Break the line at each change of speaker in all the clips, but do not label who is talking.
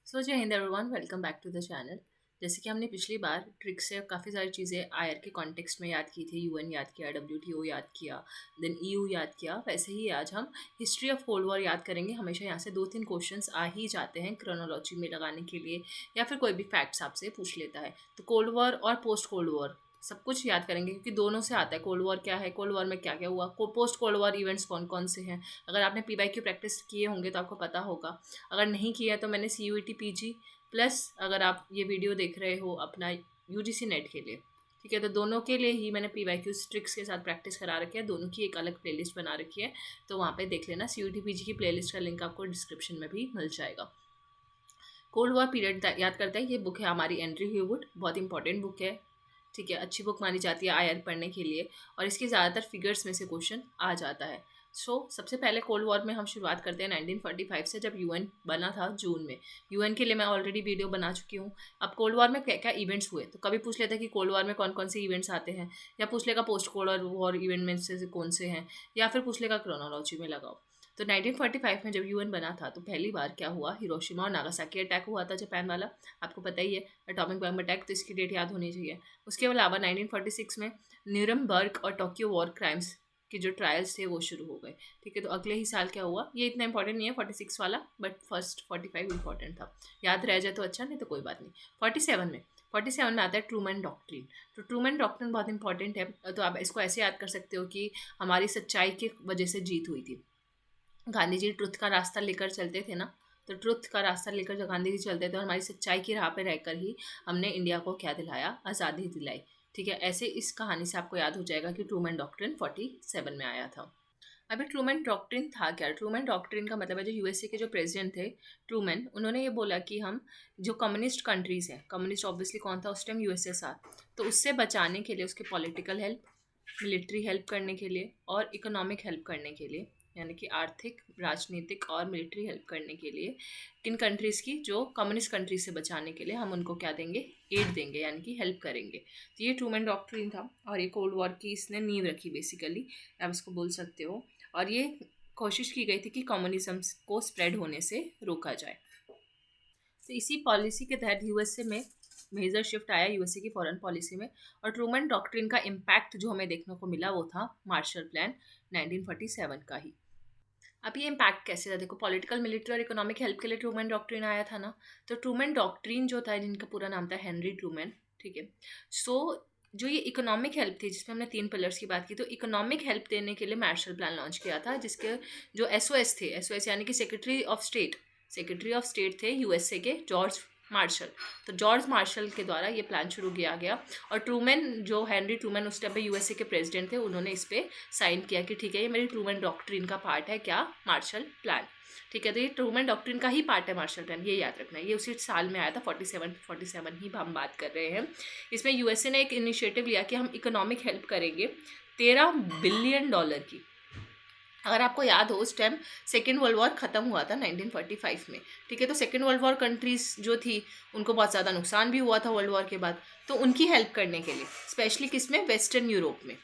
सो जय हिंद everyone, welcome back to the channel. जैसे कि हमने पिछली बार ट्रिक से काफ़ी सारी चीज़ें आईआर के कॉन्टेक्स्ट में याद की थी, यूएन याद किया, डब्ल्यूटीओ याद किया, देन ईयू याद किया। वैसे ही आज हम हिस्ट्री ऑफ कोल्ड वॉर याद करेंगे। हमेशा यहाँ से 2-3 क्वेश्चंस आ ही जाते हैं क्रोनोलॉजी में लगाने के लिए, या फिर कोई भी फैक्ट्स आपसे पूछ लेता है। तो कोल्ड वॉर और पोस्ट कोल्ड वॉर सब कुछ याद करेंगे, क्योंकि दोनों से आता है। कोल्ड वॉर क्या है, कोल्ड वॉर में क्या क्या हुआ, पोस्ट कोल्ड वॉर इवेंट्स कौन कौन से हैं। अगर आपने पीवाई की प्रैक्टिस किए होंगे तो आपको पता होगा। अगर नहीं किया तो मैंने CUET PG प्लस, अगर आप ये वीडियो देख रहे हो अपना UGC नेट के लिए, ठीक है, तो दोनों के लिए ही मैंने PYQ ट्रिक्स के साथ प्रैक्टिस करा रखी है। दोनों की एक अलग प्लेलिस्ट बना रखी है, तो वहाँ पे देख लेना। CUET PG की प्लेलिस्ट का लिंक आपको डिस्क्रिप्शन में भी मिल जाएगा। कोल्ड वॉर पीरियड याद करते हैं। ये बुक है हमारी एंड्रयू ह्यूवुड, बहुत इंपॉर्टेंट बुक है, ठीक है, अच्छी बुक मानी जाती है आईआर पढ़ने के लिए, और इसके ज़्यादातर फिगर्स में से क्वेश्चन आ जाता है। सबसे पहले कोल्ड वॉर में हम शुरुआत करते हैं 1945 से, जब यूएन बना था जून में। यूएन के लिए मैं ऑलरेडी वीडियो बना चुकी हूँ। अब कोल्ड वॉर में क्या क्या इवेंट्स हुए, तो कभी पूछ लेता है कि कोल्ड वॉर में कौन कौन से इवेंट्स आते हैं, या पूछ लेगा पोस्ट कोल्ड वॉर इवेंट में से कौन से हैं, या फिर पूछ लेगा क्रोनोलॉजी में लगाओ। तो 1945 में जब यूएन बना था तो पहली बार क्या हुआ, हिरोशिमा और नागासाकी अटैक हुआ था, जापान वाला, आपको पता ही है, एटॉमिक बम अटैक, तो इसकी डेट याद होनी चाहिए। उसके अलावा 1946 में न्यूरमबर्ग और टोक्यो वॉर क्राइम्स के जो ट्रायल्स थे वो शुरू हो गए, ठीक है। तो अगले ही साल क्या हुआ, ये इतना इंपॉर्टेंट नहीं है 46 वाला, बट फर्स्ट 45 इंपॉर्टेंट था। याद रह जाए तो अच्छा, नहीं तो कोई बात नहीं। 47 में आता है ट्रूमैन डॉक्ट्रिन। तो ट्रूमैन डॉक्ट्रिन बहुत इंपॉर्टेंट है, तो आप इसको ऐसे याद कर सकते हो कि हमारी सच्चाई की वजह से जीत हुई थी। गांधी जी ट्रुथ का रास्ता लेकर चलते थे ना, तो ट्रुथ का रास्ता लेकर जो गांधी जी चलते थे, और हमारी सच्चाई की राह पे रहकर ही हमने इंडिया को क्या दिलाया, आज़ादी दिलाई, ठीक है। ऐसे इस कहानी से आपको याद हो जाएगा कि ट्रूमैन डॉक्ट्रिन 47 में आया था। अभी ट्रूमैन डॉक्ट्रिन था क्या? ट्रूमैन डॉक्ट्रिन का मतलब है, जो यूएसए के जो प्रेसिडेंट थे ट्रूमैन, उन्होंने ये बोला कि हम जो कम्युनिस्ट कंट्रीज़ हैं, कम्युनिस्ट ऑब्वियसली कौन था उस टाइम, यूएसएसआर, तो उससे बचाने के लिए, उसके पॉलिटिकल हेल्प, मिलिट्री हेल्प करने के लिए, और इकोनॉमिक हेल्प करने के लिए, यानी कि आर्थिक, राजनीतिक और मिलिट्री हेल्प करने के लिए, किन कंट्रीज़ की, जो कम्युनिस्ट कंट्रीज से बचाने के लिए हम उनको क्या देंगे, एड देंगे, यानी कि हेल्प करेंगे। तो ये ट्रूमैन डॉक्ट्रिन था, और ये कोल्ड वॉर की इसने नींव रखी बेसिकली, आप इसको बोल सकते हो। और ये कोशिश की गई थी कि कम्युनिज्म को स्प्रेड होने से रोका जाए। तो इसी पॉलिसी के तहत यूएसए में मेजर शिफ्ट आया, यूएसए की फॉरेन पॉलिसी में, और ट्रूमैन डॉक्ट्रिन का इम्पैक्ट जो हमें देखने को मिला वो था मार्शल प्लान 1947 का ही। अब ये इम्पैक्ट कैसे था, देखो, पॉलिटिकल, मिलिट्री और इकोनॉमिक हेल्प के लिए ट्रूमैन डॉक्ट्रिन आया था ना। तो ट्रूमैन डॉक्ट्रिन जो था, जिनका पूरा नाम था हेनरी ट्रूमैन, ठीक है। सो जो ये इकोनॉमिक हेल्प थी, जिसमें हमने 3 पिलर्स की बात की, तो इकोनॉमिक हेल्प देने के लिए मार्शल प्लान लॉन्च किया था, जिसके जो SOS थे, SOS यानी कि सेक्रेटरी ऑफ स्टेट थे यूएसए के, जॉर्ज मार्शल। तो जॉर्ज मार्शल के द्वारा ये प्लान शुरू किया गया, और ट्रूमैन, जो हेनरी ट्रूमैन उस टाइम पे यूएसए के प्रेसिडेंट थे, उन्होंने इस पर साइन किया कि ठीक है, ये मेरी ट्रूमैन डॉक्ट्रिन का पार्ट है, क्या, मार्शल प्लान, ठीक है। तो ये ट्रूमैन डॉक्ट्रिन का ही पार्ट है मार्शल प्लान, ये याद रखना है। ये उसी साल में आया था, 47 ही हम बात कर रहे हैं। इसमें यूएसए ने एक इनिशिएटिव लिया कि हम इकोनॉमिक हेल्प करेंगे $13 बिलियन की। अगर आपको याद हो, उस टाइम सेकेंड वर्ल्ड वॉर ख़त्म हुआ था 1945 में, ठीक है। तो सेकेंड वर्ल्ड वॉर कंट्रीज़ जो थी, उनको बहुत ज़्यादा नुकसान भी हुआ था वर्ल्ड वॉर के बाद, तो उनकी हेल्प करने के लिए, स्पेशली किसमें, वेस्टर्न यूरोप में,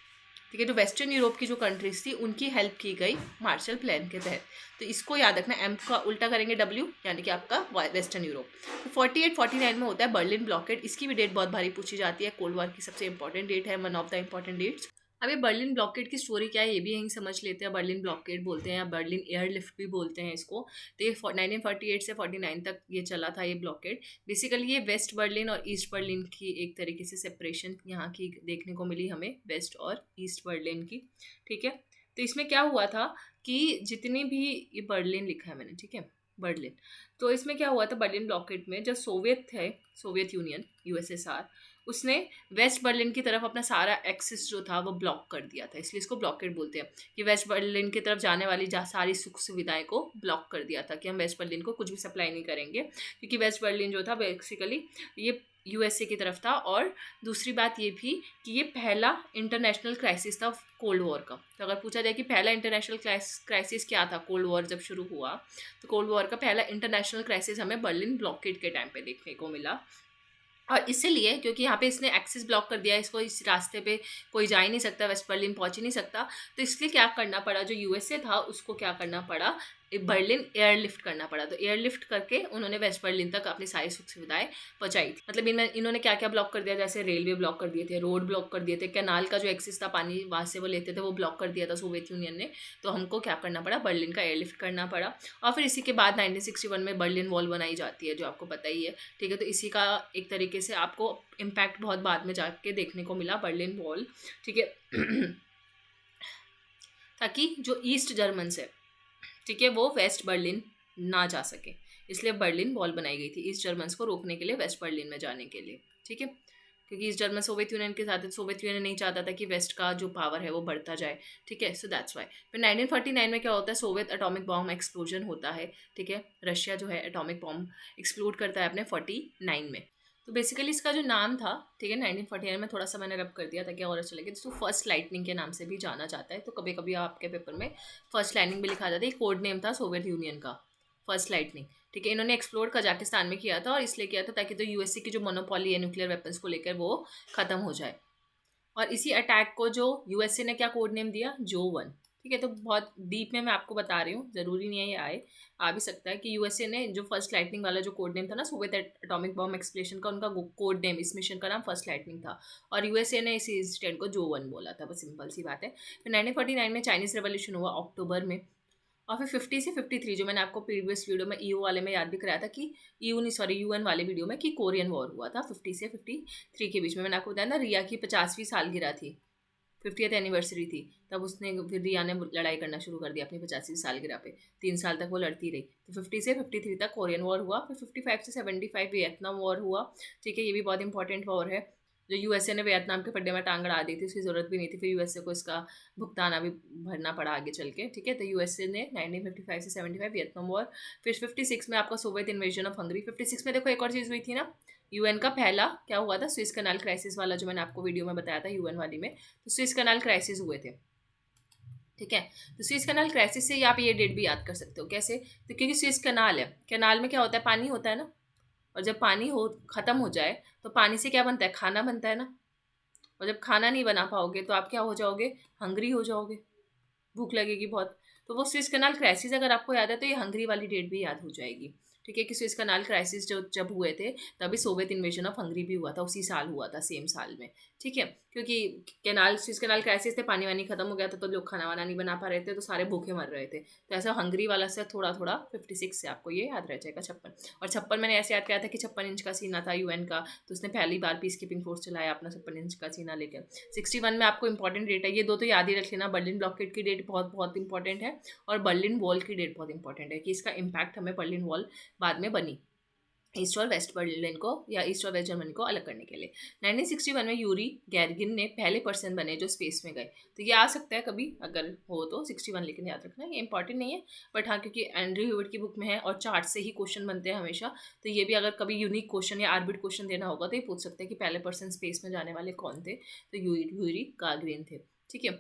ठीक है। जो वेस्टर्न यूरोप की जो कंट्रीज़ थी, उनकी हेल्प की गई मार्शल प्लान के तहत। तो इसको याद रखना, एम का उल्टा करेंगे W, यानी कि आपका वेस्टर्न यूरोप। तो 48-49 में होता है बर्लिन ब्लॉकेड। इसकी भी डेट बहुत भारी पूछी जाती है, कोल्ड वॉर की सबसे इंपॉर्टेंट डेट है, one of the important dates. अब ये बर्लिन ब्लॉकेड की स्टोरी क्या है, ये भी यहीं समझ लेते हैं। बर्लिन ब्लॉकेड बोलते हैं, या बर्लिन एयरलिफ्ट भी बोलते हैं इसको। तो ये 1948 से 49 तक ये चला था, ये ब्लॉकेड। बेसिकली ये वेस्ट बर्लिन और ईस्ट बर्लिन की एक तरीके से सेपरेशन यहाँ की देखने को मिली हमें, वेस्ट और ईस्ट बर्लिन की, ठीक है। तो इसमें क्या हुआ था कि जितनी भी, ये बर्लिन लिखा है मैंने, ठीक है, बर्लिन। तो इसमें क्या हुआ था, बर्लिन ब्लॉकेड में जब सोवियत यूनियन, USSR, उसने वेस्ट बर्लिन की तरफ अपना सारा एक्सेस जो था वो ब्लॉक कर दिया था, इसलिए इसको ब्लॉकेड बोलते हैं, कि वेस्ट बर्लिन की तरफ जाने वाली सारी सुख सुविधाएं को ब्लॉक कर दिया था, कि हम वेस्ट बर्लिन को कुछ भी सप्लाई नहीं करेंगे, क्योंकि वेस्ट बर्लिन जो था बेसिकली ये यूएसए की तरफ था। और दूसरी बात ये भी कि ये पहला इंटरनेशनल क्राइसिस था कोल्ड वॉर का। तो अगर पूछा जाए कि पहला इंटरनेशनल क्राइसिस क्या था कोल्ड वॉर जब शुरू हुआ, तो कोल्ड वॉर का पहला इंटरनेशनल क्राइसिस हमें बर्लिन ब्लॉकेड के टाइम पे देखने को मिला। और इसीलिए, क्योंकि यहाँ पे इसने एक्सेस ब्लॉक कर दिया, इसको इस रास्ते पे कोई जा ही नहीं सकता, वेस्ट बर्लिन पहुँच ही नहीं सकता, तो इसलिए क्या करना पड़ा, जो यूएसए था उसको क्या करना पड़ा, बर्लिन एयरलिफ्ट करना पड़ा। तो एयरलिफ्ट करके उन्होंने वेस्ट बर्लिन तक अपनी सारी सुख सुविधाएं पहुंचाई थी। मतलब इन्होंने क्या क्या ब्लॉक कर दिया, जैसे रेलवे ब्लॉक कर दिए थे, रोड ब्लॉक कर दिए थे, कैनाल का जो एक्सेस था पानी वहाँ से वो लेते थे वो ब्लॉक कर दिया था सोवियत यूनियन ने। तो हमको क्या करना पड़ा, बर्लिन का एयरलिफ्ट करना पड़ा। और फिर इसी के बाद 1961 में बर्लिन वॉल बनाई जाती है, जो आपको पता ही है। ठीक है, तो इसी का एक तरीके से आपको इम्पैक्ट बहुत बाद में जाके देखने को मिला, बर्लिन वॉल। ठीक है ताकि जो ईस्ट जर्मन है, ठीक है, वो वेस्ट बर्लिन ना जा सके, इसलिए बर्लिन वॉल बनाई गई थी ईस्ट जर्मन्स को रोकने के लिए वेस्ट बर्लिन में जाने के लिए। ठीक है, क्योंकि ईस्ट जर्मन सोवियत यूनियन के साथ, सोवियत यूनियन नहीं चाहता था कि वेस्ट का जो पावर है वो बढ़ता जाए। ठीक है, सो दैट्स वाई। फिर 1949 में क्या होता है, सोवियत एटॉमिक बॉम्ब एक्सप्लोजन होता है। ठीक है, रशिया जो है एटॉमिक बॉम्ब एक्सप्लोड करता है अपने 49 में। तो बेसिकली इसका जो नाम था, ठीक है, 1949 में थोड़ा सा मैंने रब कर दिया ताकि और अच्छा लगे, तो फर्स्ट लाइटनिंग के नाम से भी जाना जाता है। तो कभी कभी आपके पेपर में फर्स्ट लाइटनिंग भी लिखा जाता है, कोड नेम था सोवियत यूनियन का, फर्स्ट लाइटनिंग। ठीक है, इन्होंने एक्सप्लोर कजाकिस्तान में किया था, और इसलिए किया था ताकि तो यूएसए की जो मोनोपोली है न्यूक्लियर वेपन्स को लेकर वो ख़त्म हो जाए। और इसी अटैक को जो यूएसए ने क्या कोड नेम दिया, जो 1। ठीक है, तो बहुत डीप में मैं आपको बता रही हूँ, ज़रूरी नहीं है ये आए, आ भी सकता है कि यूएसए ने जो फर्स्ट लाइटनिंग वाला जो कोड नेम था ना सोवियत एटॉमिक बॉम्ब एक्सप्लोजन का, उनका कोड नेम इस मिशन का नाम फर्स्ट लाइटनिंग था, और यूएसए ने इस इंसिडेंट को जो 1 बोला था। बस सिंपल सी बात है। फिर 1949 में चाइनीज़ रेवोल्यूशन हुआ अक्टूबर में, और फिर 50 से 53 जो मैंने आपको प्रीवियस वीडियो में ईयू वाले में याद भी कराया था कि ईयू नहीं, सॉरी, यूएन वाले वीडियो में, कि कोरियन वॉर हुआ था 50 से 53 के बीच में। मैंने आपको बताया ना, रिया की 50वीं सालगिरह थी, 50th एनिवर्सरी थी, तब उसने, फिर रिया ने लड़ाई करना शुरू कर दिया अपनी 50वीं सालगिरह पे। 3 साल तक वो लड़ती रही। तो 50 से 53 तक कोरियन वॉर हुआ। फिर 55 से 75 वियतनाम वॉर हुआ। ठीक है, ये भी बहुत इंपॉर्टेंट वॉर है, जो यूएसए ने वियतनाम के पड्डे में टांग अड़ा दी थी, उसकी ज़रूरत भी नहीं थी, फिर यूएसए को इसका भुगतान अभी भरना पड़ा आगे चल के। ठीक है, तो यूएसए ने 1955 से 75 वियतनाम वॉर। फिर 56 में आपका सोवियत इन्वेजन ऑफ हंगरी। 56 में देखो एक और चीज़ हुई थी ना, यूएन का पहला क्या हुआ था, स्विस कनाल क्राइसिस वाला, जो मैंने आपको वीडियो में बताया था यूएन वाली में। तो स्विस कनाल क्राइसिस हुए थे। ठीक है, तो स्विस कनाल क्राइसिस से आप ये डेट भी याद कर सकते हो। कैसे, तो क्योंकि स्विस कनाल है, कनाल में क्या होता है, पानी होता है ना, और जब पानी ख़त्म हो जाए तो पानी से क्या बनता है, खाना बनता है ना। और जब खाना नहीं बना पाओगे तो आप क्या हो जाओगे, हंग्री हो जाओगे, भूख लगेगी बहुत। तो वो स्विस कनाल क्राइसिस अगर आपको याद है तो ये हंगरी वाली डेट भी याद हो जाएगी। ठीक है, कि स्विस कनाल क्राइसिस जो जब हुए थे तभी सोवियत इन्वेजन ऑफ हंगरी भी हुआ था, उसी साल हुआ था, सेम साल में। ठीक है, क्योंकि स्विस कनाल क्राइसिस थे, पानी वानी खत्म हो गया था, तो लोग खाना वाना नहीं बना पा रहे थे, तो सारे भूखे मर रहे थे। तो ऐसा हंगरी वाला से थोड़ा थोड़ा 56 से आपको ये याद रह जाएगा, 56। और 56 मैंने ऐसे याद किया था कि 56 इंच का सीना था यूएन का, तो उसने पहली बार पीस कीपिंग फोर्स चलाया अपना 56 इंच का सीना लेकर। 61 में आपको इंपॉर्टेंट डेट है, ये दो तो याद ही रख लेना, बर्लिन ब्लॉकेड की डेट बहुत बहुत इंपॉर्टेंट है, और बर्लिन वॉल की डेट बहुत इंपॉर्टेंट है, कि इसका इम्पैक्ट हमें बर्लिन वॉल बाद में बनी ईस्ट और वेस्ट बर्लिन को, या ईस्ट और वेस्ट जर्मनी को अलग करने के लिए। 1961 में यूरी गैरगिन ने पहले पर्सन बने जो स्पेस में गए। तो ये आ सकता है कभी अगर हो तो 61, लेकिन याद रखना ये इंपॉर्टेंट नहीं है, बट हाँ, क्योंकि एंड्रयू ह्यूवर्ट की बुक में है और चार्ट से ही क्वेश्चन बनते हैं हमेशा, तो ये भी अगर कभी यूनिक क्वेश्चन या आर्बिट क्वेश्चन देना होगा तो ये पूछ सकते हैं कि पहले पर्सन स्पेस में जाने वाले कौन थे, तो यूरी गागरिन थे। ठीक है,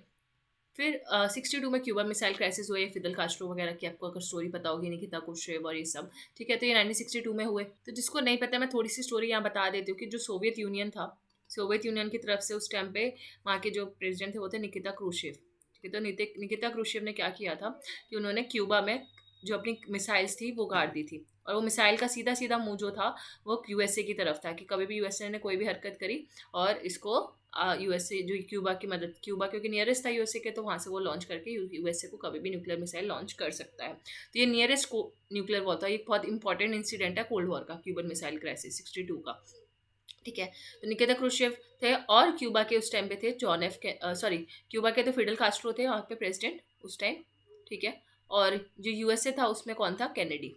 फिर 62 में क्यूबा मिसाइल क्राइसिस हुए, फिदल कास्ट्रो वगैरह की आपको अगर स्टोरी पता होगी, निकिता क्रुश्चेव और ये सब। ठीक है, तो ये 1962 में हुए। तो जिसको नहीं पता मैं थोड़ी सी स्टोरी यहाँ बता देती हूँ कि जो सोवियत यूनियन था, सोवियत यूनियन की तरफ से उस टाइम पे वहाँ के जो प्रेसिडेंट थे वो थे निकिता क्रुश्चेव। ठीक है, तो निकिता क्रुश्चेव ने क्या किया था कि उन्होंने क्यूबा में जो अपनी मिसाइल्स थी वो गाड़ दी थी, और वो मिसाइल का सीधा सीधा मुँह जो था वो यूएसए की तरफ था, कि कभी भी यूएसए ने कोई भी हरकत करी और इसको यूएसए जो क्यूबा की मदद, क्यूबा क्योंकि नियरेस्ट था यूएसए के, तो वहाँ से वो लॉन्च करके यूएसए को कभी भी न्यूक्लियर मिसाइल लॉन्च कर सकता है। तो ये नियरेस्ट न्यूक्लियर वॉर था, ये बहुत इंपॉर्टेंट इंसिडेंट है कोल्ड वॉर का, क्यूबन मिसाइल क्राइसिस 62 का। ठीक है, तो निकिता क्रुश्चेव थे, और क्यूबा के उस टाइम पे थे क्यूबा के तो फिडल कास्ट्रो थे वहाँ पे प्रेसिडेंट उस टाइम। ठीक है, और जो यूएसए था उसमें कौन था, कैनेडी,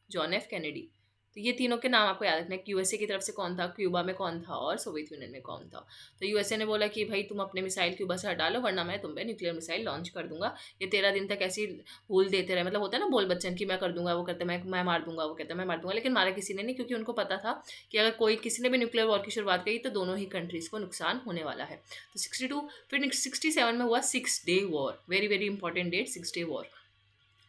जॉन एफ कैनेडी। तो ये तीनों के नाम आपको याद रखना है, यूएसए की तरफ से कौन था, क्यूबा में कौन था, और सोवियत यूनियन में कौन था। तो यूएसए ने बोला कि भाई तुम अपने मिसाइल क्यूबा से हटा लो, वरना मैं तुम पे न्यूक्लियर मिसाइल लॉन्च कर दूंगा। ये 13 दिन तक ऐसी भूल देते रहे, मतलब होता है ना बोल बच्चन की, मैं कर दूंगा, वो कहता है मैं मार दूंगा, वो कहता है मैं मार दूंगा, लेकिन मारा किसी ने नहीं, क्योंकि उनको पता था कि अगर कोई किसी ने भी न्यूक्लियर वॉर की शुरुआत करी तो दोनों ही कंट्रीज़ को नुकसान होने वाला है। तो 62, फिर 67 में हुआ 6 day war, very very important date, 6 day war.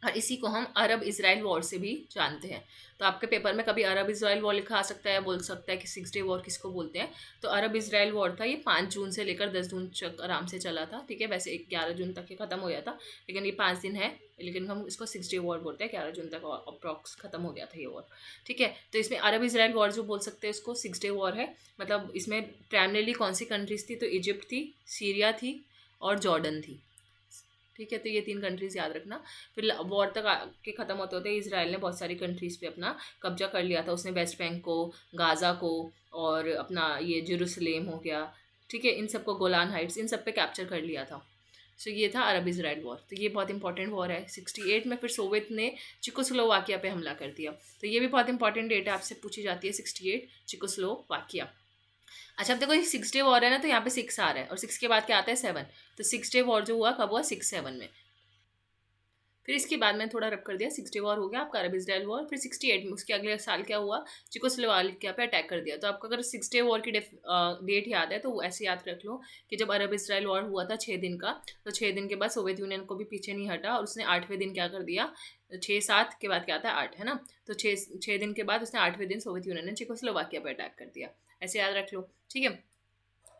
और इसी को हम अरब इसराइल वॉर से भी जानते हैं। तो आपके पेपर में कभी अरब इसराइल वॉर लिखा आ सकता है, बोल सकता है कि 6 डे वॉर किसको बोलते हैं। तो अरब इसराइल वॉर था, ये 5 जून से लेकर 10 जून तक आराम से चला था, ठीक है। वैसे 11 जून तक ये खत्म हो गया था, लेकिन ये 5 दिन है, लेकिन हम इसको 6 डे वॉर बोलते हैं। 11 जून तक अप्रॉक्स खत्म हो गया था ये वॉर, ठीक है। तो इसमें अरब इसराइल वॉर जो बोल सकते हैं इसको 6 डे वॉर है। मतलब इसमें प्राइमरीली कौन सी कंट्रीज थी, तो इजिप्ट थी, सीरिया थी और जॉर्डन थी, ठीक है। तो ये 3 कंट्रीज याद रखना। फिर वॉर तक के ख़त्म होते होते इसराइल ने बहुत सारी कंट्रीज़ पे अपना कब्जा कर लिया था। उसने वेस्ट बैंक को, गाज़ा को, और अपना ये जेरूसलेम हो गया, ठीक है, इन सबको, गोलान हाइट्स, इन सब पे कैप्चर कर लिया था। सो ये था अरब इसराइल वॉर। तो ये बहुत इंपॉर्टेंट वॉर है। 68 में फिर सोवियत ने चिकोस्लोवाकिया पे हमला कर दिया। तो ये भी बहुत इंपॉर्टेंट डेट है, आपसे पूछी जाती है, 68 चिकोस्लोवाकिया। अच्छा, अब देखो ये 6 डे वॉर है ना, तो यहाँ पे 6 आ रहा है और 6 के बाद क्या आता है 7। तो 6 डे वॉर जो हुआ कब हुआ, 6-7 में। फिर इसके बाद मैंने थोड़ा रब कर दिया, 6 डे वॉर हो गया आपका, अरब इसराइल वॉर। फिर 68 में उसके अगले साल क्या हुआ, चिकोस्लोवाकिया पे अटैक कर दिया। तो आपको अगर 6 डे वॉर की डेट याद है तो वो ऐसे याद रख लो कि जब अरब इसराइल वॉर हुआ था 6 दिन का, तो 6 दिन के बाद सोवियत यूनियन को भी पीछे नहीं हटा और उसने 8वें दिन क्या कर दिया, 6-7 के बाद क्या आता है 8, है ना। तो 6 दिन के बाद उसने 8वें दिन सोवियत यूनियन ने चिकोस्लोवाकिया पे अटैक कर दिया, ऐसे याद रख लो, ठीक है।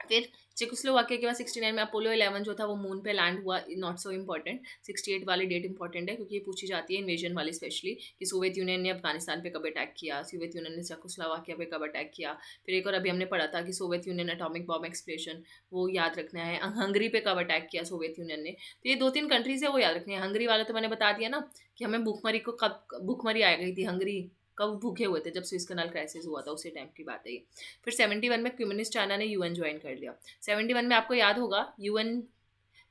फिर चेकोस्लोवाकिया के बाद 69 में अपोलो 11 जो था वो मून पे लैंड हुआ, नॉट सो इम्पॉर्टेंट। 68 वाली डेट इंपॉर्टेंट है क्योंकि ये पूछी जाती है इन्वेजन वाली, स्पेशली कि सोवियत यूनियन ने अफगानिस्तान पे कब अटैक किया, सोवियत यूनियन ने चेकोस्लोवाकिया पे कब अटैक किया। फिर एक और अभी हमने पढ़ा था कि Soviet union atomic bomb explosion, वो याद रखना है। हंगरी पे कब अटैक किया सोवियत यूनियन ने। तो ये 2-3 कंट्रीज है वो याद रखनी है। हंगरी वाला तो मैंने बता दिया ना कि हमें भूखमरी को कब भूखमरी आ गई थी, हंगरी कब भूखे हुए थे, जब स्विस कनाल क्राइसिस हुआ था, उसी टाइम की बात है ये। फिर 71 में कम्युनिस्ट चाइना ने यूएन ज्वाइन कर लिया। 71 में आपको याद होगा यूएन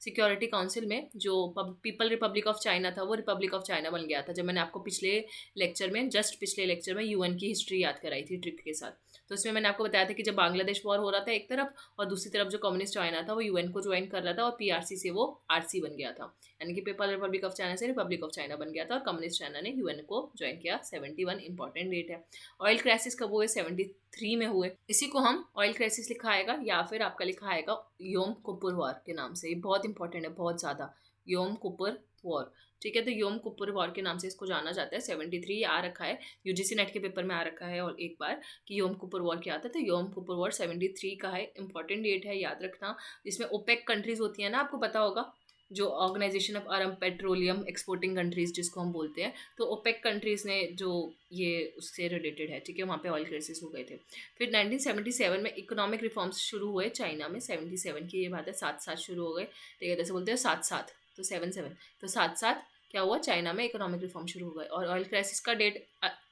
सिक्योरिटी काउंसिल में जो पीपल रिपब्लिक ऑफ चाइना था वो रिपब्लिक ऑफ चाइना बन गया था। जब मैंने आपको पिछले लेक्चर में यूएन की हिस्ट्री याद कराई थी ट्रिक के साथ, तो उसमें मैंने आपको बताया था कि जब बांग्लादेश वॉर हो रहा था एक तरफ, और दूसरी तरफ जो कम्युनिस्ट चाइना था वो यूएन को ज्वाइन कर रहा था, और पीआरसी से वो आरसी बन गया था, यानी कि पीपल रिपब्लिक ऑफ चाइना से रिपब्लिक ऑफ चाइना बन गया था, और कम्युनिस्ट चाइना ने यूएन को ज्वाइन किया। 71 इंपॉर्टेंट डेट है। ऑयल क्राइसिस कब हुए, 73 में हुए। इसी को हम ऑयल क्राइसिस लिखा आएगा या फिर आपका लिखा आएगा योम किपुर वॉर के नाम से। ये बहुत इंपॉर्टेंट है, बहुत ज़्यादा, योम किपुर वॉर, ठीक है। तो योम किपुर वॉर के नाम से इसको जाना जाता है। 73 आ रखा है, यूजीसी नेट के पेपर में आ रखा है, और एक बार कि योम किपुर वॉर क्या आता है, तो योम किपुर वॉर 73 का है, इंपॉर्टेंट डेट है, याद रखना। इसमें ओपेक कंट्रीज होती है ना, आपको पता होगा, जो organization of Arab petroleum exporting countries जिसको हम बोलते हैं, तो ओपेक कंट्रीज ने जो ये उससे रिलेटेड है, ठीक है, वहाँ पे ऑयल क्राइसिस हो गए थे। फिर 1977 में इकोनॉमिक रिफॉर्म्स शुरू हुए चाइना में। 77 की ये बात है, 7-7 शुरू हो गए, ठीक है, जैसे बोलते हैं 7-7, तो 7-7, तो 7-7 क्या हुआ, चाइना में इकोनॉमिक रिफॉर्म शुरू हो गए। और ऑयल क्राइसिस का डेट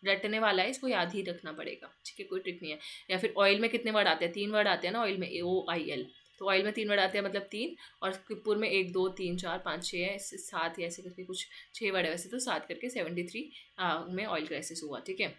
रटने वाला है, इसको याद ही रखना पड़ेगा, ठीक है, कोई ट्रिक नहीं है। या फिर ऑयल में कितने वर्ड आते हैं, 3 वर्ड आते हैं ना ऑयल में, AOIL। तो ऑयल में 3 वर्ड आते हैं, मतलब 3, और किपुर में 1 2 3 4 5 6 है, 7 या ऐसे करके कुछ 6 वर्ड है वैसे, तो 7 करके 73 में ऑयल क्राइसिस हुआ, ठीक है।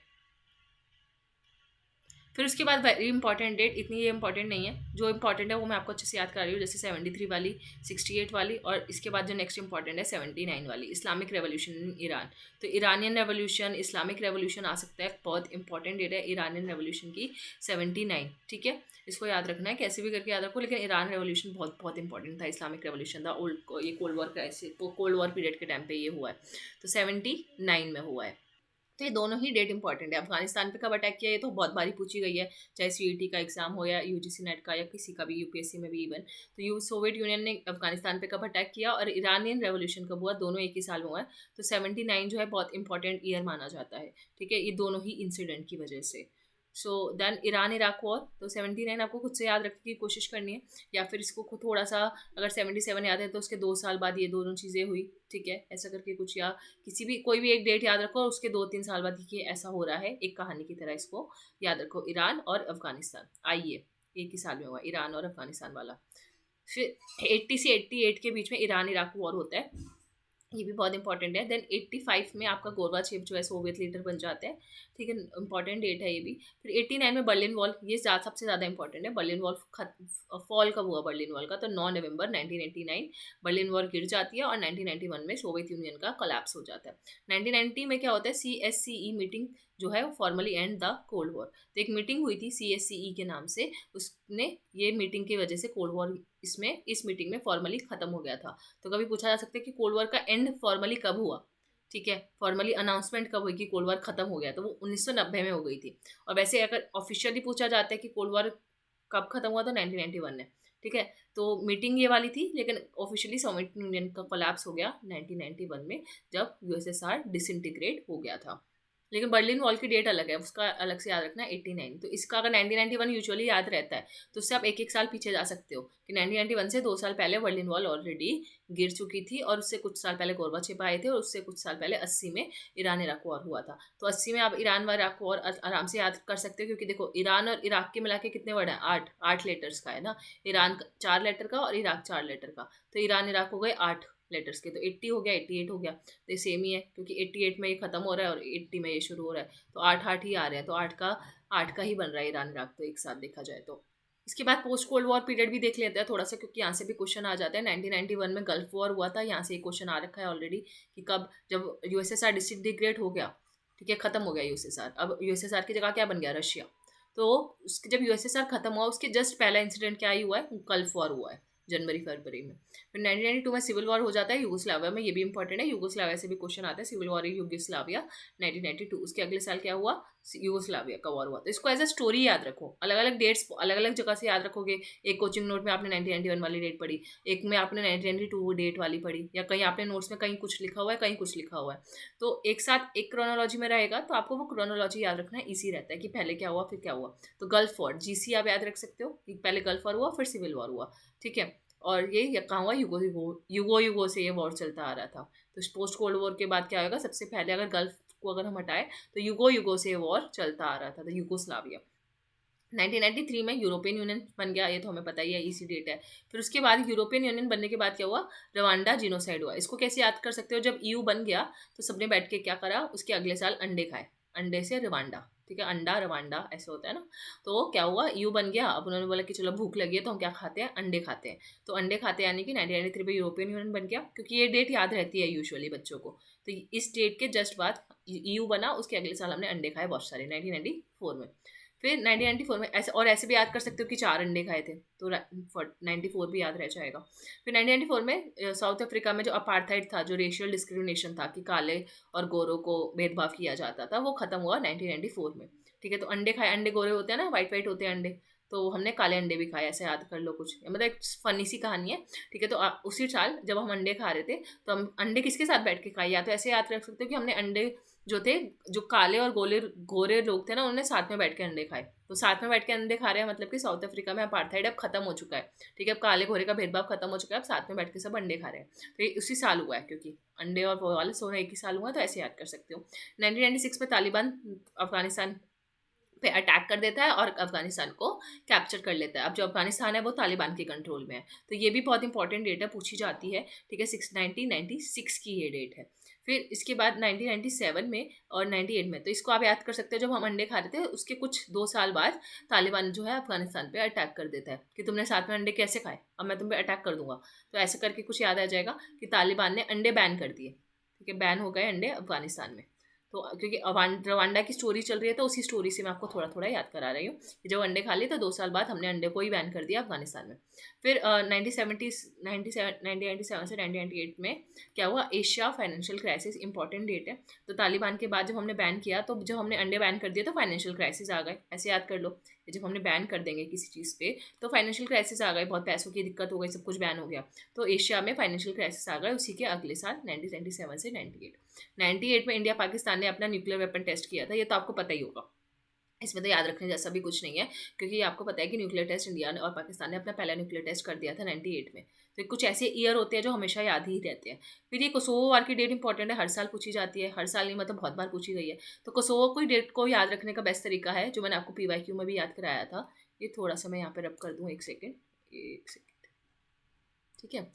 फिर उसके बाद वेरी इंपॉर्टेंट डेट, इतनी ये इंपॉर्टेंट नहीं है, जो इंपॉर्टेंट है वो मैं आपको अच्छे से याद करा रही हूँ, जैसे 73 वाली, 68 वाली, और इसके बाद जो नेक्स्ट इंपॉर्टेंट है 79 वाली, इस्लामिक रेवोल्यूशन इन ईरान। तो ईरानियन रेवोल्यूशन, इस्लामिक रेवोल्यूशन आ सकता है, बहुत इंपॉर्टेंट डेट है ईरानियन रेवोल्यूशन की, 79, ठीक है। इसको याद रखना है, कैसे भी करके याद रखो, लेकिन ईरान रेवोल्यूशन बहुत बहुत इंपॉर्टेंट था, इस्लामिक रेवोल्यूशन था, ये cold war crisis, cold war period के टाइम पे ये हुआ है, तो 79 में हुआ है। तो ये दोनों ही डेट इंपॉर्टेंट है। अफगानिस्तान पे कब अटैक किया, ये तो बहुत बारी पूछी गई है, चाहे सीईटी का एग्जाम हो या यूजीसी नेट का या किसी का भी, यूपीएससी में भी इवन। तो सोवियत यूनियन ने अफगानिस्तान पे कब अटैक किया और ईरानियन रेवोल्यूशन कब हुआ, दोनों एक ही साल में हुआ है। तो 79 जो है बहुत इंपॉर्टेंट ईयर माना जाता है, ठीक है, ये दोनों ही इंसिडेंट की वजह से। So then Iran Iraq war, तो 79 आपको खुद से याद रखने की कोशिश करनी है, या फिर इसको थोड़ा सा, अगर 77 याद है तो उसके 2 साल बाद ये दोनों चीज़ें हुई, ठीक है, ऐसा करके कुछ, या किसी भी कोई भी एक डेट याद रखो और उसके 2-3 साल बाद ये ऐसा हो रहा है, एक कहानी की तरह इसको याद रखो। ईरान और अफगानिस्तान, आइए, एक ही साल में हुआ ईरान और अफगानिस्तान वाला। फिर 80 से 88 के बीच में ईरान इराक वॉर होता है, ये भी बहुत इंपॉर्टेंट है। देन 85 में आपका गोरबाचेव जो है सोवियत लीडर बन जाते हैं, ठीक है, इंपॉर्टेंट डेट है ये भी। फिर 89 में बर्लिन वॉल, ये सबसे ज़्यादा इंपॉर्टेंट है। बर्लिन वॉल फॉल कब हुआ बर्लिन वॉल का, तो 9 नवंबर 1989 बर्लिन वॉल गिर जाती है, और 1991 में सोवियत यूनियन का कोलैप्स हो जाता है। 1990 में क्या होता है, CSCE मीटिंग जो है वो formally and the cold war. तो एक मीटिंग हुई थी CSCE के नाम से, उसने, ये मीटिंग की वजह से कोल्ड वॉर इस मीटिंग में फॉर्मली खत्म हो गया था। तो कभी पूछा जा सकता है कि कोल्ड वॉर का एंड फॉर्मली कब हुआ, ठीक है। फॉर्मली अनाउंसमेंट कब हुई कि कोल्ड वॉर खत्म हो गया, तो वो 1990 में हो गई थी। और वैसे अगर ऑफिशियली पूछा जाता है कि कोल्ड वॉर कब खत्म हुआ, तो 1991 में। ठीक है। तो मीटिंग ये वाली थी, लेकिन ऑफिशियली सोवियत यूनियन का कोलैप्स हो गया 1991 में, जब यूएसएसआर डिसइंटीग्रेट हो गया था। लेकिन बर्लिन वॉल की डेट अलग है, उसका अलग से याद रखना है 89। तो इसका अगर 1991 यूजुअली याद रहता है, तो उससे आप एक एक साल पीछे जा सकते हो कि 1991 से 2 साल पहले बर्लिन वॉल ऑलरेडी गिर चुकी थी, और उससे कुछ साल पहले गोरबाचेव आए थे, और उससे कुछ साल पहले 80 में ईरान इराक वॉर हुआ था। तो 80 में आप ईरान व इराक वॉर आराम से याद कर सकते हो, क्योंकि देखो ईरान और इराक के मिला के कितने वर्ड हैं, 8 लेटर्स का है ना। ईरान 4 लेटर का और इराक 4 लेटर का, तो ईरान इराक हो गए 8 लेटर्स के। तो 80 हो गया, 88 हो गया, तो ये सेम ही है, क्योंकि 88 में ये खत्म हो रहा है और 80 में ये शुरू हो रहा है, तो 8 8 ही आ रहे हैं, तो 8 का ही बन रहा है ईरान इराक, तो एक साथ देखा जाए तो। इसके बाद पोस्ट कोल्ड वॉर पीरियड भी देख लेते हैं थोड़ा सा, क्योंकि यहाँ से भी क्वेश्चन आ जाते हैं। 1991 में गल्फ वॉर हुआ था, यहाँ से एक क्वेश्चन आ रखा है ऑलरेडी कि कब, जब यूएसएसआर डिसइंटीग्रेट हो गया, ठीक है, खत्म हो गया यूएसएसआर, अब यूएसएसआर की जगह क्या बन गया, रशिया। तो उसके जब यूएसएसआर खत्म हुआ, उसके जस्ट पहला इंसिडेंट क्या ही हुआ है, गल्फ वॉर हुआ है जनवरी फरवरी में। फिर 1992 में सिविल वॉर हो जाता है यूगोस्लाविया में, ये भी इंपॉर्टेंट है, यूगोस्लाविया से भी क्वेश्चन आता है, सिविल वॉर यूगोस्लाविया 1992। उसके अगले साल क्या हुआ, यूगोस्लाविया का वॉर हुआ। तो इसको एज अ स्टोरी याद रखो, अलग अलग डेट्स अलग अलग जगह से याद रखोगे। एक कोचिंग नोट में आपने 1991 वाली डेट पढ़ी, एक में आपने 1992 डेट वाली पढ़ी, या कहीं आपने नोट्स में कहीं कुछ लिखा हुआ है, कहीं कुछ लिखा हुआ है, तो एक साथ एक क्रोनोलॉजी में रहेगा, तो आपको वो क्रोनोलॉजी याद रखना ईजी रहता है कि पहले क्या हुआ फिर क्या हुआ। तो गल्फ वॉर जीसी आप याद रख सकते हो कि पहले गल्फ वॉर हुआ, फिर सिविल वॉर हुआ, ठीक है। और ये कहाँ हुआ, युगो से ये वॉर चलता आ रहा था। तो पोस्ट कोल्ड वॉर के बाद क्या होगा, सबसे पहले अगर गल्फ को अगर हम हटाए, तो युगो से वॉर चलता आ रहा था, तो यूगोस्लाविया। 1993 में यूरोपियन यूनियन बन गया, ये तो हमें पता ही है, इसी डेट है। फिर उसके बाद यूरोपियन यूनियन बनने के बाद क्या हुआ, रवांडा जिनोसाइड हुआ। इसको कैसे याद कर सकते हो, जब ईयू बन गया तो सबने बैठ के क्या करा, उसके अगले साल अंडे खाए, अंडे से रवांडा, ठीक है, अंडा रवांडा ऐसे होता है ना। तो क्या हुआ, ईयू बन गया, अब उन्होंने बोला कि चलो भूख लगी है तो हम क्या खाते हैं, अंडे खाते हैं। तो अंडे खाते यानी कि 1993 में यूरोपियन यूनियन बन गया, क्योंकि ये डेट याद रहती है यूजुअली बच्चों को। तो इस डेट के जस्ट बाद ईयू बना, उसके अगले साल हमने अंडे खाए बहुत सारे, 1994 में। फिर 1994 में ऐसे, और ऐसे भी याद कर सकते हो कि 4 अंडे खाए थे, तो 94 भी याद रह जाएगा। फिर 1994 में साउथ अफ्रीका में जो अपार्थाइड था, जो रेशियल डिस्क्रिमिनेशन था कि काले और गोरों को भेदभाव किया जाता था, वो खत्म हुआ 1994 में, ठीक है। तो अंडे खाए, अंडे गोरे होते हैं ना, वाइट वाइट होते हैं अंडे, तो हमने काले अंडे भी खाए, ऐसे याद कर लो कुछ, मतलब एक फनी सी कहानी है, ठीक है। तो उसी साल जब हम अंडे खा रहे थे, तो हम अंडे किसके साथ बैठ के खाए, या तो ऐसे याद रख सकते हो कि हमने अंडे जो थे, जो काले और गोरे लोग थे ना, उन्होंने साथ में बैठ के अंडे खाए। तो साथ में बैठ के अंडे खा रहे हैं, मतलब कि साउथ अफ्रीका में अपार्थाइड अब खत्म हो चुका है, ठीक है। अब काले घोरे का भेदभाव खत्म हो चुका है, अब साथ में बैठ के सब अंडे खा रहे हैं। तो ये उसी साल हुआ है, क्योंकि अंडे और वो वाले सोना एक ही साल हुआ, तो ऐसे याद कर सकते हो। 1996 में तालिबान अफगानिस्तान पे अटैक कर देता है और अफगानिस्तान को कैप्चर कर लेता है। अब जो अफगानिस्तान है वो तालिबान के कंट्रोल में है, तो ये भी बहुत इंपॉर्टेंट डेट है, पूछी जाती है, ठीक है। 1996 की ये डेट है। फिर इसके बाद 1997 में और 98 में, तो इसको आप याद कर सकते हो, जब हम अंडे खा रहे थे उसके कुछ 2 साल बाद तालिबान जो है अफगानिस्तान पे अटैक कर देता है कि तुमने साथ में अंडे कैसे खाए, अब मैं तुम पे अटैक कर दूंगा। तो ऐसे करके कुछ याद आ जाएगा कि तालिबान ने अंडे बैन कर दिए, ठीक है, बैन हो गए अंडे अफगानिस्तान में। तो क्योंकि रवांडा की स्टोरी चल रही है, तो उसी स्टोरी से मैं आपको थोड़ा थोड़ा याद करा रही हूँ कि जब अंडे खा लिए तो 2 साल बाद हमने अंडे को ही बैन कर दिया अफगानिस्तान में। फिर 1997 से 1998 में क्या हुआ, Asia financial crisis, important date है। तो तालिबान के बाद जब हमने बैन किया, तो जब हमने अंडे बैन कर दिया तो फाइनेंशियल क्राइसिस आ गए, ऐसे याद कर लो। जब हमने बैन कर देंगे किसी चीज़ पे, तो फाइनेंशियल क्राइसिस आ गए, बहुत पैसों की दिक्कत हो गई, सब कुछ बैन हो गया, तो एशिया में फाइनेंशियल क्राइसिस आ गए उसी के अगले साल 1997 से 98 में। इंडिया पाकिस्तान ने अपना न्यूक्लियर वेपन टेस्ट किया था, ये तो आपको पता ही होगा, इसमें तो याद रखने जैसा भी कुछ नहीं है, क्योंकि आपको पता है कि न्यूक्लियर टेस्ट इंडिया ने और पाकिस्तान ने अपना पहला न्यूक्लियर टेस्ट कर दिया था 98 में। तो कुछ ऐसे ईयर होते हैं जो हमेशा याद ही रहते हैं। फिर ये कोसोवो वार की डेट इंपॉर्टेंट है, हर साल पूछी जाती है, हर साल नहीं मतलब बहुत बार पूछी गई है। तो कोसोवो की डेट को याद रखने का बेस्ट तरीका है, जो मैंने आपको PYQ में भी याद कराया था, ये थोड़ा सा मैं यहाँ पर रब कर दूँ, एक सेकेंड, ठीक है।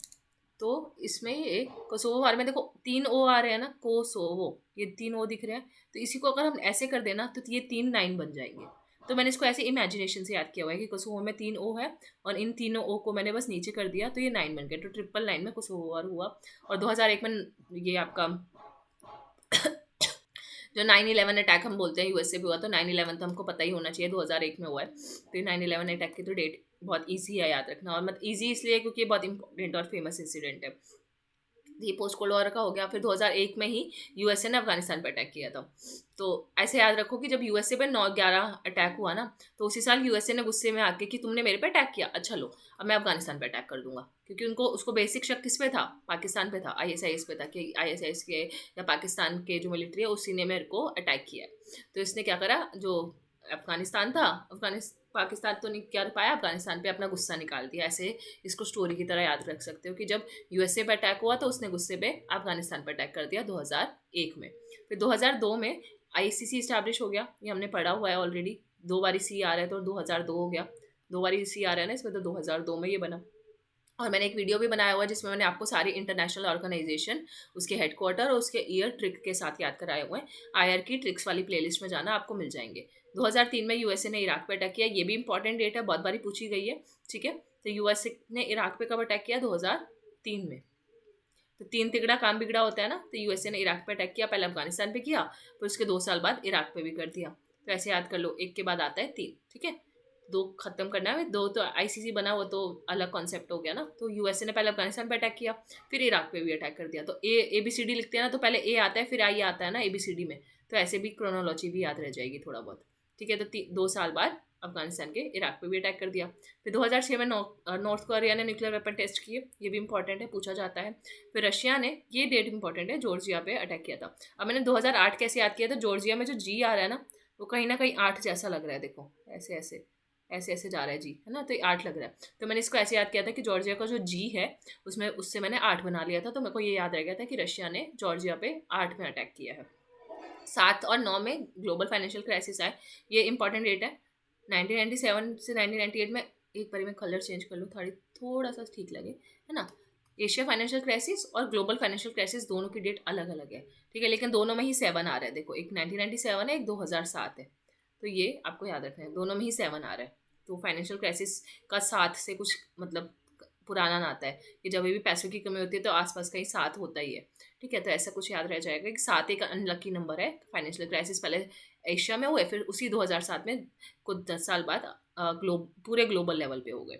तो इसमें ये कोसोवो वार में देखो 3 ओ आ रहे हैं ना, कोसोवो, ये 3 ओ दिख रहे हैं, तो इसी को अगर हम ऐसे कर देना तो ये 3 9 बन जाएंगे। तो मैंने इसको ऐसे इमेजिनेशन से याद किया हुआ है कि कोसोवो में 3 ओ है, और इन तीनों ओ को मैंने बस नीचे कर दिया, तो ये 9 बन गया, तो 999 में कोसोवो वार हुआ। और 2001 में ये आपका जो 9/11 अटैक हम बोलते हैं यूएस से भी हुआ, तो 9/11 तो हमको पता ही होना चाहिए, 2001 में हुआ है। तो 9/11 अटैक की तो डेट बहुत ईजी है याद रखना, और मतलब ईजी इसलिए क्योंकि ये बहुत इंपॉर्टेंट और फेमस इंसिडेंट है। ये पोस्ट कोल्ड वॉर का हो गया। फिर 2001 में ही यूएसए ने अफगानिस्तान पर अटैक किया था। तो ऐसे याद रखो कि जब यूएसए पे 9/11 अटैक हुआ ना, तो उसी साल यूएसए ने गुस्से में आके कि तुमने मेरे पे अटैक किया, अच्छा लो अब मैं अफगानिस्तान पे अटैक कर दूंगा, क्योंकि उनको उसको बेसिक शक किस पे था, पाकिस्तान पे था, आईएसआईएस पे था कि आईएसआईएस के या पाकिस्तान के जो मिलिट्री है उसी ने मेरे को अटैक किया है। तो इसने क्या करा, जो अफगानिस्तान था, पाकिस्तान तो नहीं कर पाया, अफगानिस्तान पे अपना गुस्सा निकाल दिया। ऐसे इसको स्टोरी की तरह याद रख सकते हो कि जब यूएसए पे अटैक हुआ तो उसने गुस्से पे अफगानिस्तान पर अटैक कर दिया 2001 में। फिर 2002 में आईसीसी स्टैब्लिश हो गया, ये हमने पढ़ा हुआ है ऑलरेडी। 2 बारी सी आ रहा है तो 2002 हो गया, 2 बारी सी आ रहा है ना इसमें, तो 2002 में ये बना। और मैंने एक वीडियो भी बनाया हुआ है जिसमें मैंने आपको सारी इंटरनेशनल ऑर्गेनाइजेशन, उसके हेडक्वार्टर और उसके ईयर ट्रिक के साथ याद कराए हुए हैं। आईआर की ट्रिक्स वाली प्लेलिस्ट में जाना, आपको मिल जाएंगे। 2003 में यूएसए ने इराक पे अटैक किया, ये भी इंपॉर्टेंट डेट है, बहुत बारी पूछी गई है, ठीक है। तो यूएसए ने इराक पे कब अटैक किया, 2003 में। तो 3 तिगड़ा काम बिगड़ा होता है ना, तो यूएसए ने इराक पे अटैक किया, पहले अफगानिस्तान पे किया, फिर उसके 2 साल बाद इराक पे भी कर दिया। तो ऐसे याद कर लो, एक के बाद आता है 3, ठीक है। 2 खत्म करना है, 2 तो आईसीसी बना, वो तो अलग कॉन्सेप्ट हो गया ना। तो यूएसए ने पहले अफगानिस्तान पे अटैक किया, फिर इराक पे भी अटैक कर दिया। तो ABCD लिखते हैं ना, तो पहले ए आता है फिर आई आता है ना ABCD में, तो ऐसे भी क्रोनोलॉजी भी याद रह जाएगी थोड़ा बहुत, ठीक है। तो 2 साल बाद अफगानिस्तान के इराक पे भी अटैक कर दिया। फिर 2006 में नॉर्थ कोरिया ने न्यूक्लियर वेपन टेस्ट किए, ये भी इंपॉर्टेंट है, पूछा जाता है। फिर रशिया ने, ये डेट इंपॉर्टेंट है, जॉर्जिया पे अटैक किया था। अब मैंने 2008 कैसे याद किया था, जॉर्जिया में जो जी आ रहा है ना, वो कहीं ना कहीं 8 जैसा लग रहा है, देखो ऐसे ऐसे ऐसे ऐसे जा रहा है जी, है ना, तो ये 8 लग रहा है। तो मैंने इसको ऐसे याद किया था कि जॉर्जिया का जो जी है उसमें, उससे मैंने 8 बना लिया था, तो मेरे को ये याद रह गया था कि रशिया ने जॉर्जिया पे 8 में अटैक किया है। 7 और 9 में ग्लोबल फाइनेंशियल क्राइसिस आए, ये इंपॉर्टेंट डेट है। 1997 से 1998 में, एक बारी मैं कलर चेंज कर लूँ थोड़ा सा ठीक लगे, है ना। एशिया फाइनेंशियल क्राइसिस और ग्लोबल फाइनेंशियल क्राइसिस दोनों की डेट अलग अलग है, ठीक है, लेकिन दोनों में ही 7 आ रहा है। देखो, एक 1997 है, एक 2007 है, तो ये आपको याद रखना है, दोनों में ही 7 आ रहा है। तो फाइनेंशियल क्राइसिस का 7 से कुछ मतलब पुराना नाता है कि जब भी पैसों की कमी होती है तो आसपास कहीं 7 होता ही है, ठीक है। तो ऐसा कुछ याद रह जाएगा कि 7 एक अनलकी नंबर है। फाइनेंशियल क्राइसिस पहले एशिया में हुए, फिर उसी 2007 में कुछ 10 साल बाद पूरे ग्लोबल लेवल पे हो गए।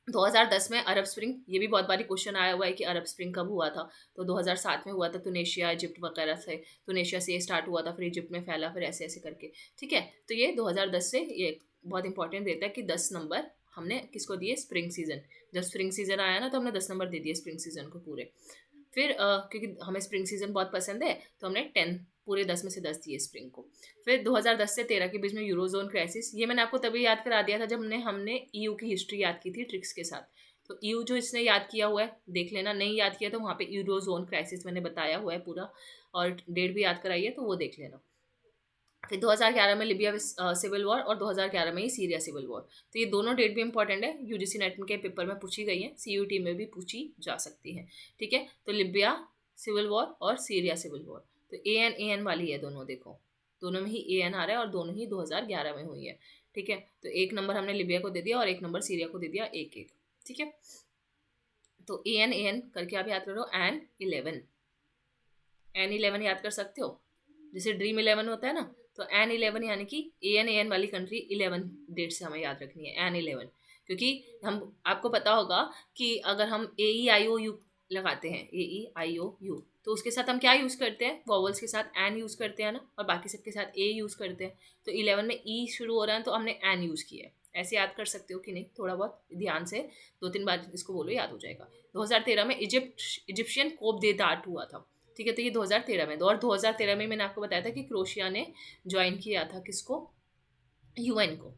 2010 में अरब स्प्रिंग, ये भी बहुत बारी क्वेश्चन आया हुआ है कि अरब स्प्रिंग कब हुआ था, तो 2007 में हुआ था। तुनिशिया, इजिप्ट वगैरह से, तुनिशिया से ये स्टार्ट हुआ था, फिर इजिप्ट में फैला, फिर ऐसे ऐसे करके, ठीक है। तो ये 2010 से, ये बहुत इंपॉर्टेंट देता है कि 10 नंबर हमने किसको दिए, स्प्रिंग सीजन। जब स्प्रिंग सीजन आया ना, तो हमने 10 नंबर दे दिए स्प्रिंग सीजन को पूरे। फिर क्योंकि हमें स्प्रिंग सीजन बहुत पसंद है, तो हमने 10 पूरे 10 में से 10 दिए स्प्रिंग को। फिर 2010 से 13 के बीच में यूरोजोन क्राइसिस, ये मैंने आपको तभी याद करा दिया था जब हमने ईयू की हिस्ट्री याद की थी ट्रिक्स के साथ। तो ईयू जो इसने याद किया हुआ है देख लेना, नहीं याद किया तो वहाँ पे यूरोजोन क्राइसिस मैंने बताया हुआ है पूरा, और डेट भी याद कराई है, तो वो देख लेना। फिर 2011 में लिबिया सिविल वॉर, और 2011 में ही सीरिया सिविल वॉर। तो ये दोनों डेट भी इंपॉर्टेंट है, यूजीसी नेट के पेपर में पूछी गई है, सीयूटी में भी पूछी जा सकती है, ठीक है। तो लिबिया सिविल वॉर और सीरिया सिविल वॉर, तो AN वाली है दोनों, देखो दोनों में ही AN आ रहा है, और दोनों ही 2011 में हुई है, ठीक है। तो एक नंबर हमने लिबिया को दे दिया और एक नंबर सीरिया को दे दिया, एक एक, ठीक है। तो AN करके आप याद करो, N11 याद कर सकते हो, जैसे ड्रीम 11 होता है ना, तो N11 यानी कि AN वाली कंट्री 11 डेट से हमें याद रखनी है, N11। क्योंकि हम, आपको पता होगा कि अगर हम AEIOU लगाते हैं, AEIOU, तो उसके साथ हम क्या यूज़ करते हैं, वॉवल्स के साथ N यूज़ करते हैं ना, और बाकी सबके साथ A यूज़ करते हैं। तो 11 में E शुरू हो रहा है, तो हमने N यूज़ किया है। ऐसे याद कर सकते हो कि नहीं, थोड़ा बहुत ध्यान से 2-3 बार इसको बोलो, याद हो जाएगा। 2013 में इजिप्शियन कोप दे दाट हुआ था, ठीक है। तो ये 2013 में, और 2013 में मैंने आपको बताया था कि क्रोशिया ने ज्वाइन किया था किसको, UN को,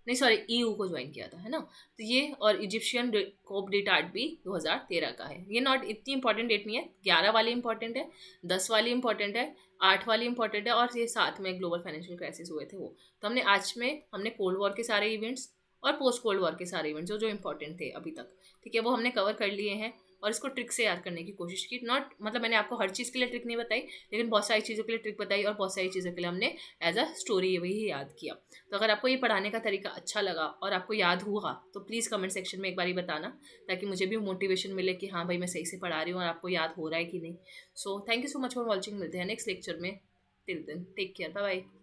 नहीं सॉरी, EU को ज्वाइन किया था, है ना। तो ये, और इजिप्शियन कोप डिटार्ट भी 2013 का है। ये नॉट इतनी इंपॉर्टेंट डेट नहीं है, 11 वाली इंपॉर्टेंट है, 10 वाली इंपॉर्टेंट है, 8 वाली इंपॉर्टेंट है, और ये 7 में ग्लोबल फाइनेंशियल क्राइसिस हुए थे वो। तो हमने आज में, हमने कोल्ड वॉर के सारे इवेंट्स और पोस्ट कोल्ड वॉर के सारे इवेंट्स जो जो इंपॉर्टेंट थे अभी तक, ठीक है, वो हमने कवर कर लिए हैं, और इसको ट्रिक से याद करने की कोशिश की। नॉट मतलब मैंने आपको हर चीज़ के लिए ट्रिक नहीं बताई, लेकिन बहुत सारी चीज़ों के लिए ट्रिक बताई, और बहुत सारी चीज़ों के लिए हमने एज अ स्टोरी वही याद किया। तो अगर आपको ये पढ़ाने का तरीका अच्छा लगा और आपको याद हुआ, तो प्लीज़ कमेंट सेक्शन में एक बारी बताना, ताकि मुझे भी मोटिवेशन मिले कि हाँ भाई मैं सही से पढ़ा रही हूँ और आपको याद हो रहा है कि नहीं। So thank you so much for watching, मिलते हैं नेक्स्ट लेक्चर में। Till then take care, bye bye.